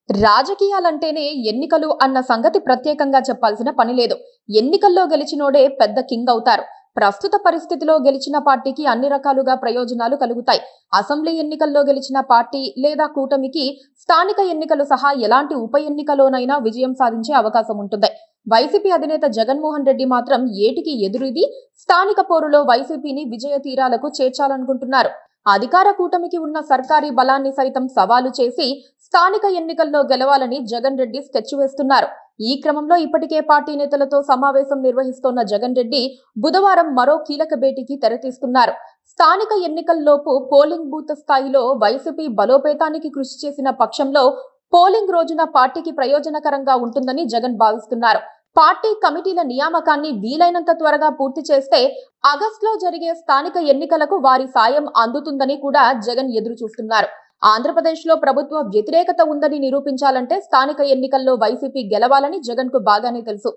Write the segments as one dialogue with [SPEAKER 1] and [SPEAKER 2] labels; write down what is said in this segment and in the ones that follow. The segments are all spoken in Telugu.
[SPEAKER 1] రాజకీయాలంటేనే ఎన్నికలు అన్న సంగతి ప్రత్యేకంగా చెప్పాల్సిన పని లేదు. ఎన్నికల్లో గెలిచినోడే పెద్ద కింగ్ అవుతారు. ప్రస్తుత పరిస్థితిలో గెలిచిన పార్టీకి అన్ని రకాలుగా ప్రయోజనాలు కలుగుతాయి. అసెంబ్లీ ఎన్నికల్లో గెలిచిన పార్టీ లేదా కూటమికి స్థానిక ఎన్నికలు సహా ఎలాంటి ఉప ఎన్నికలోనైనా విజయం సాధించే అవకాశం ఉంటుంది. వైసీపీ అధినేత జగన్మోహన్ రెడ్డి మాత్రం ఏటికి ఎదురుది స్థానిక పోరులో వైసీపీని విజయ తీరాలకు చేర్చాలనుకుంటున్నారు. అధికార కూటమికి ఉన్న సర్కారీ బలాన్ని సైతం సవాలు చేసి స్థానిక ఎన్నికల్లో గెలవాలని జగన్ రెడ్డి స్కెచ్ వేస్తున్నారు. ఈ క్రమంలో ఇప్పటికే పార్టీ నేతలతో సమావేశం నిర్వహిస్తోన్న జగన్ రెడ్డి బుధవారం మరో కీలక భేటీకి తెరతీస్తున్నారు. స్థానిక ఎన్నికల్లోపు పోలింగ్ బూత్ స్థాయిలో వైసీపీ బలోపేతానికి కృషి చేసిన పక్షంలో పోలింగ్ రోజున పార్టీకి ప్రయోజనకరంగా ఉంటుందని జగన్ భావిస్తున్నారు. పార్టీ కమిటీల నియామకాన్ని వీలైనంత త్వరగా పూర్తి చేస్తే ఆగస్టులో జరిగే స్థానిక ఎన్నికలకు వారి సాయం అందుతుందని కూడా జగన్ ఎదురు చూస్తున్నారు. ఆంధ్రప్రదేశ్లో ప్రభుత్వ వ్యతిరేకత ఉందని నిరూపించాలంటే స్థానిక ఎన్నికల్లో వైసీపీ గెలవాలని జగన్ కు బాగానే తెలుసు.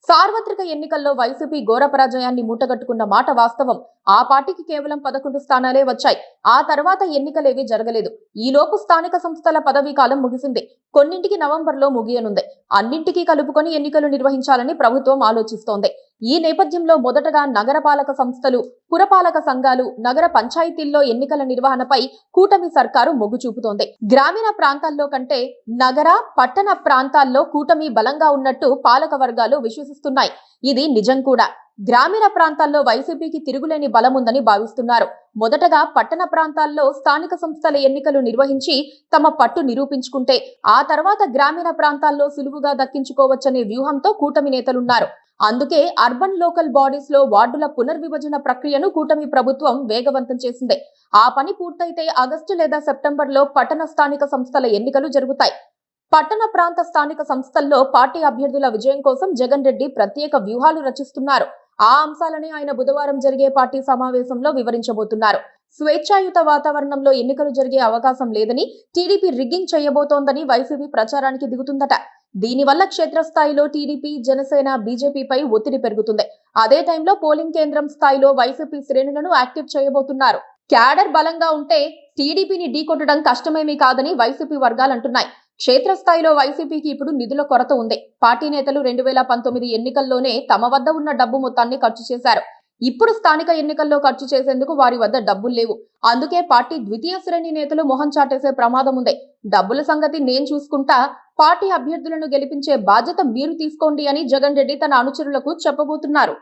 [SPEAKER 1] సార్వత్రిక ఎన్నికల్లో వైసీపీ ఘోర పరాజయాన్ని మూటగట్టుకున్న మాట వాస్తవం. ఆ పార్టీకి కేవలం 11 స్థానాలే వచ్చాయి. ఆ తర్వాత ఎన్నికలేవీ జరగలేదు. ఈలోపు స్థానిక సంస్థల పదవీ కాలం ముగిసింది. కొన్నింటికి నవంబర్లో ముగియనుంది. అన్నింటికీ కలుపుకొని ఎన్నికలు నిర్వహించాలని ప్రభుత్వం ఆలోచిస్తోంది. ఈ నేపథ్యంలో మొదటగా నగరపాలక సంస్థలు, పురపాలక సంఘాలు, నగర పంచాయతీల్లో ఎన్నికల నిర్వహణపై కూటమి సర్కారు మొగ్గు చూపుతోంది. గ్రామీణ ప్రాంతాల్లో కంటే నగర, పట్టణ ప్రాంతాల్లో కూటమి బలంగా ఉన్నట్టు పాలక వర్గాలు విశ్వసిస్తున్నాయి. ఇది నిజం కూడా. గ్రామీణ ప్రాంతాల్లో వైసీపీకి తిరుగులేని బలముందని భావిస్తున్నారు. మొదటగా పట్టణ ప్రాంతాల్లో స్థానిక సంస్థల ఎన్నికలు నిర్వహించి తమ పట్టు నిరూపించుకుంటే ఆ తర్వాత గ్రామీణ ప్రాంతాల్లో సులువుగా దక్కించుకోవచ్చనే వ్యూహంతో కూటమి నేతలున్నారు. అందుకే అర్బన్ లోకల్ బాడీస్ లో వార్డుల పునర్విభజన ప్రక్రియను కూటమి ప్రభుత్వం వేగవంతం చేసింది. ఆ పని పూర్తయితే ఆగస్టు లేదా సెప్టెంబర్లో పట్టణ స్థానిక సంస్థల ఎన్నికలు జరుగుతాయి. పట్టణ ప్రాంత స్థానిక సంస్థల్లో పార్టీ అభ్యర్థుల విజయం కోసం జగన్ రెడ్డి ప్రత్యేక వ్యూహాలు రచిస్తున్నారు. ఆ అంశాలని ఆయన బుధవారం జరిగే పార్టీ సమావేశంలో వివరించబోతున్నారు. స్వేచ్ఛాయుత వాతావరణంలో ఎన్నికలు జరిగే అవకాశం లేదని, టీడీపీ రిగ్గింగ్ చేయబోతోందని వైసీపీ ప్రచారానికి దిగుతుందట. దీనివల్ల క్షేత్రస్థాయిలో టీడీపీ, జనసేన, బీజేపీపై ఒత్తిడి పెరుగుతుంది. అదే టైంలో పోలింగ్ కేంద్రం స్థాయిలో వైసీపీ శ్రేణులను యాక్టివ్ చేయబోతున్నారు. క్యాడర్ బలంగా ఉంటే టీడీపీని ఢీకొట్టడం కష్టమేమీ కాదని వైసీపీ వర్గాలు అంటున్నాయి. క్షేత్రస్థాయిలో వైసీపీకి ఇప్పుడు నిధుల కొరత ఉంది. పార్టీ నేతలు 2019 ఎన్నికల్లోనే తమ వద్ద ఉన్న డబ్బు మొత్తాన్ని ఖర్చు చేశారు. ఇప్పుడు స్థానిక ఎన్నికల్లో ఖర్చు చేసేందుకు వారి వద్ద డబ్బులు లేవు. అందుకే పార్టీ ద్వితీయ శ్రేణి నేతలు మొహం చాటేసే ప్రమాదం ఉంది. డబ్బుల సంగతి నేను చూసుకుంటా, పార్టీ అభ్యర్థులను గెలిపించే బాధ్యత మీరు తీసుకోండి అని జగన్ రెడ్డి తన అనుచరులకు చెప్పబోతున్నారు.